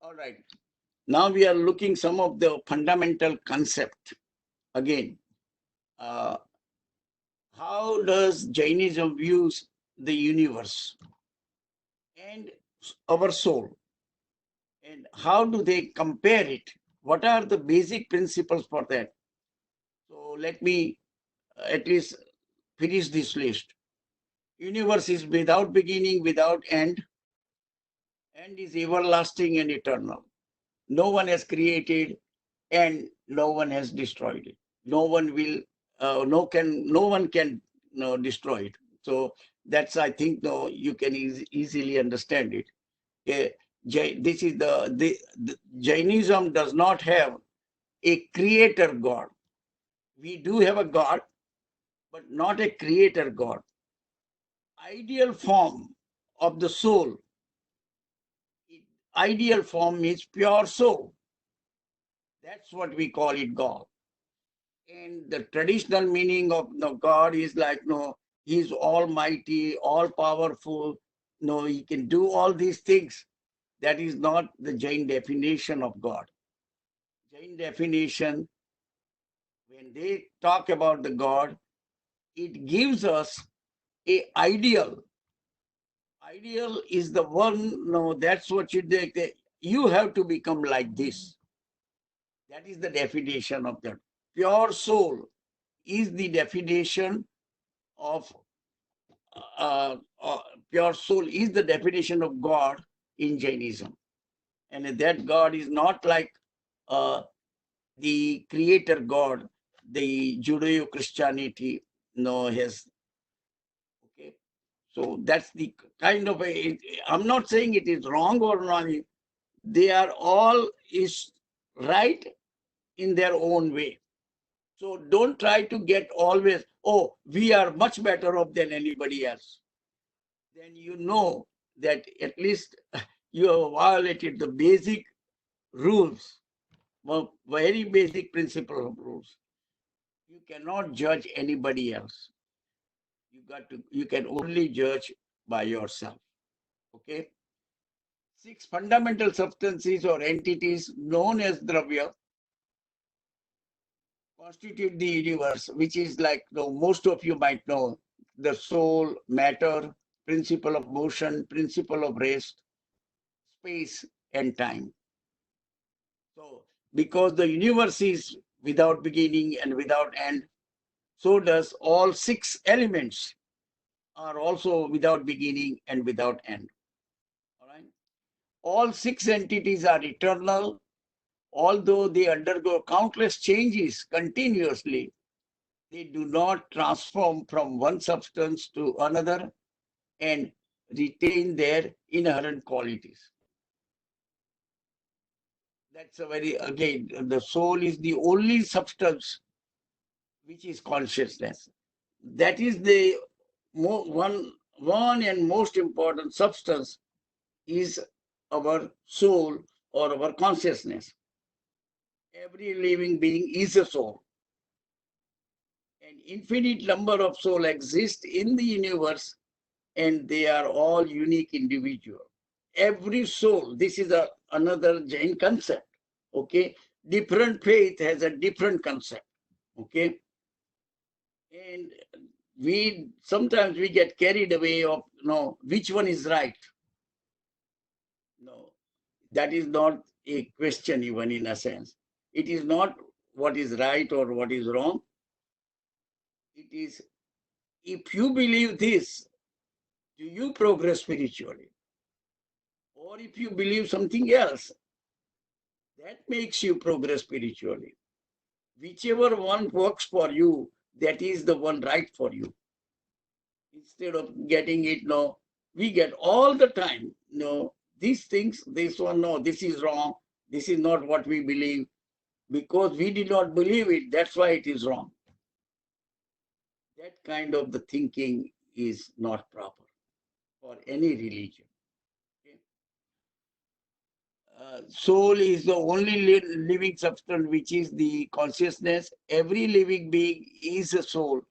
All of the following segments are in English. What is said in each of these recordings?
All right. Now we are looking some of the fundamental concept again. Uh, how does Jainism views the universe and our soul? And how do they compare it? What are the basic principles for that? So let me at least finish this list. Universe is without beginning, without end, and is everlasting and eternal. No one has created and no one has destroyed it. No one will, no one can destroy it. So that's, I think, no, you can easily understand it. Eh, this is the Jainism does not have a creator God. We do have a God, but not a creator God. Ideal form of the soul, ideal form is pure soul. That's what we call it God. And the traditional meaning of God is like, no, he's almighty, all powerful, no, he can do all these things. That is not the Jain definition of God. Jain definition, when they talk about the God, it gives us a ideal. Ideal is the one, no, that's what you have to become like this. That is the definition of that. Pure soul is the definition of uh, uh, pure soul is the definition of God in Jainism. And that God is not like uh, the creator God, the Judeo-Christianity has. Okay. So that's the kind of I'm not saying it is wrong or wrong. They are all is right in their own way. So don't try to get always, oh, we are much better off than anybody else. Then you know that at least you have violated the basic rules, very basic principle of rules. You cannot judge anybody else. You can only judge by yourself. Okay. 6 fundamental substances or entities known as dravya constitute the universe, which is like, most of you might know, the soul, matter, principle of motion, principle of rest, space, and time. So, because the universe is without beginning and without end, so does all 6 elements are also without beginning and without end. All right. All 6 entities are eternal, although they undergo countless changes continuously. They do not transform from one substance to another and retain their inherent qualities. That's a very, again, the soul is the only substance which is consciousness. That is the one and most important substance is our soul or our consciousness. Every living being is a soul. An infinite number of souls exist in the universe and they are all unique individual. Every soul, this is another Jain concept. Okay. Different faith has a different concept. Okay. And we sometimes we get carried away of which one is right. No, that is not a question even in a sense. It is not what is right or what is wrong. It is, if you believe this, do you progress spiritually? Or if you believe something else, that makes you progress spiritually. Whichever one works for you, that is the one right for you. Instead of getting it, no, we get all the time, no, these things, this one, no, this is wrong. This is not what we believe. Because we did not believe it, that's why it is wrong. That kind of the thinking is not proper for any religion. Okay? Soul is the only living substance which is the consciousness. Every living being is a soul.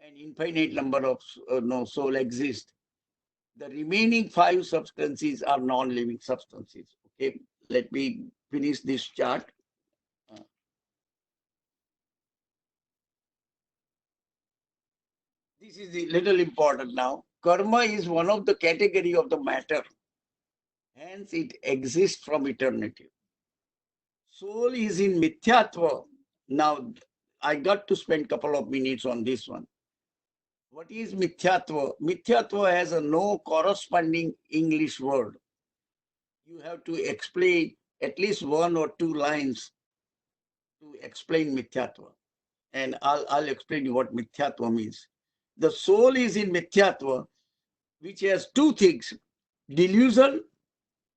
An infinite number of soul exist. The remaining 5 substances are non-living substances. Okay, let me finish this chart. This is a little important now. Karma is one of the category of the matter. Hence, it exists from eternity. Soul is in mithyatva. Now, I got to spend a couple of minutes on this one. What is mithyatva? Mithyatva has a no corresponding English word. You have to explain at least one or two lines to explain mithyatva. And I'll explain you what mithyatva means. The soul is in mithyatva, which has two things: delusion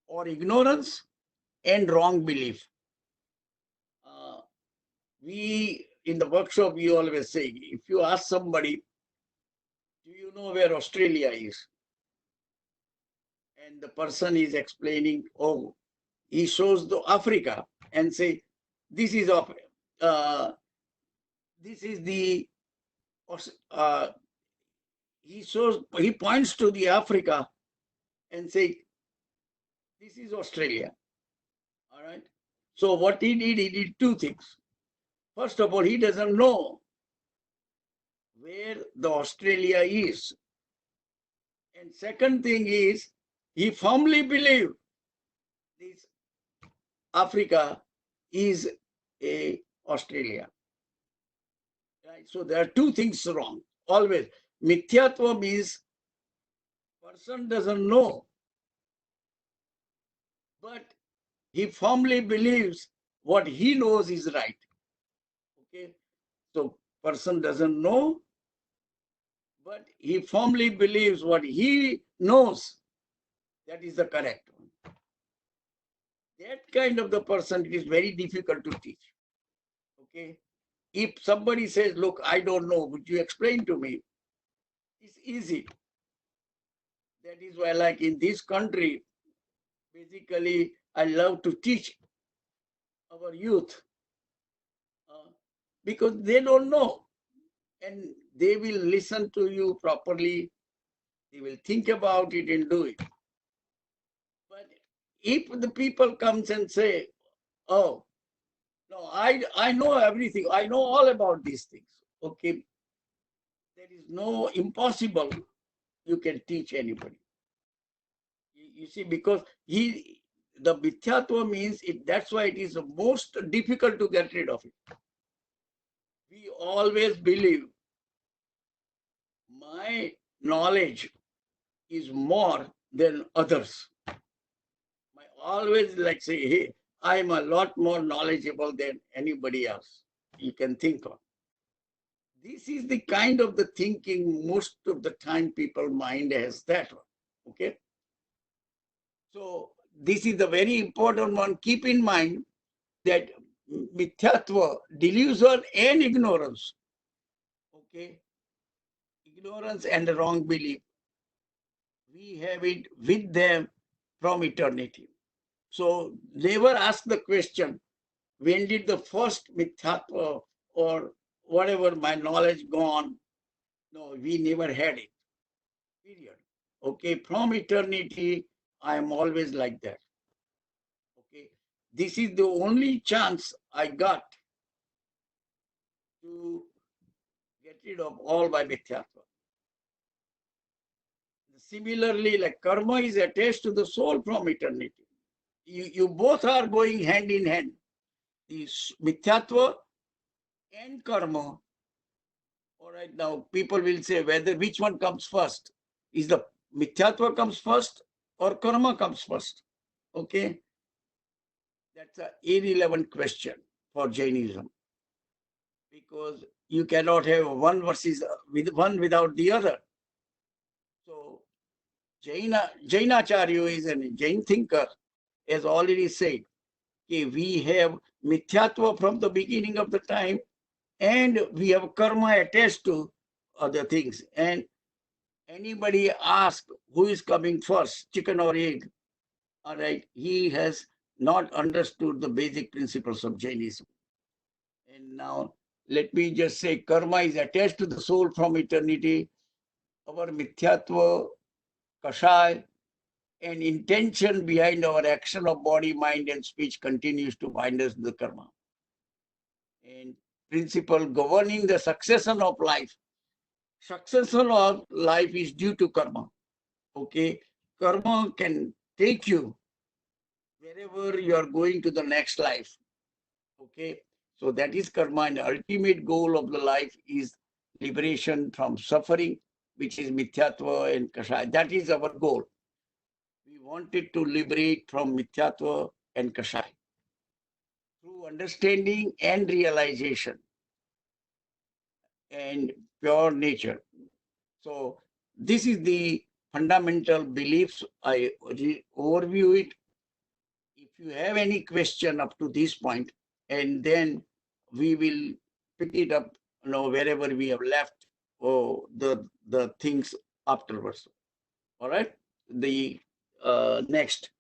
or ignorance and wrong belief. We in the workshop, we always say, if you ask somebody, do you know where Australia is? And the person is explaining, oh, he shows the Africa and say, this is the he points to the Africa and say, this is Australia. All right. So what he did two things. First of all, he doesn't know where the Australia is. And second thing is, he firmly believes this Africa is a Australia. Right? So there are two things wrong. Always. Mithyatva means person doesn't know, but he firmly believes what he knows is right. Okay. So person doesn't know, but he firmly believes what he knows, that is the correct one. That kind of the person, it is very difficult to teach. Okay. If somebody says, look, I don't know, would you explain to me? It's easy. That is why, like in this country, basically, I love to teach our youth because they don't know. And they will listen to you properly. They will think about it and do it. But if the people comes and say, oh, no, I know everything. I know all about these things. Okay. There is no impossible you can teach anybody. You see, because the mithyatva means it, that's why it is the most difficult to get rid of it. We always believe my knowledge is more than others. I always like say, hey, I'm a lot more knowledgeable than anybody else you can think of. This is the kind of the thinking most of the time people mind has that one. Okay. So this is the very important one. Keep in mind that mithyatva, delusion and ignorance. Okay. Ignorance and wrong belief. We have it with them from eternity. So never ask the question, when did the first mithyatva or whatever my knowledge gone? No, we never had it. Period. Okay, from eternity, I am always like that. Okay, this is the only chance I got to get rid of all my mithyatva. Similarly, like karma is attached to the soul from eternity. You both are going hand in hand. The mithyatva and karma. All right, now people will say whether which one comes first. Is the mithyatva comes first or karma comes first? Okay. That's an irrelevant question for Jainism. Because you cannot have one versus with one without the other. So Jainacharya is a Jain thinker, has already said, okay, we have mithyatva from the beginning of the time, and we have karma attached to other things. And anybody ask who is coming first, chicken or egg, all right, he has not understood the basic principles of Jainism. And now let me just say karma is attached to the soul from eternity. Our mithyatva, kashai, and intention behind our action of body, mind, and speech continues to bind us to the karma. And principle governing the succession of life. Succession of life is due to karma. Okay, karma can take you wherever you are going to the next life. Okay, so that is karma, and the ultimate goal of the life is liberation from suffering, which is mithyatva and kashaya. That is our goal. We wanted to liberate from mithyatva and kashaya through understanding and realization and pure nature. So this is the fundamental beliefs. I overview it. If you have any question up to this point, and then we will pick it up, wherever we have left, the things afterwards. All right. The next.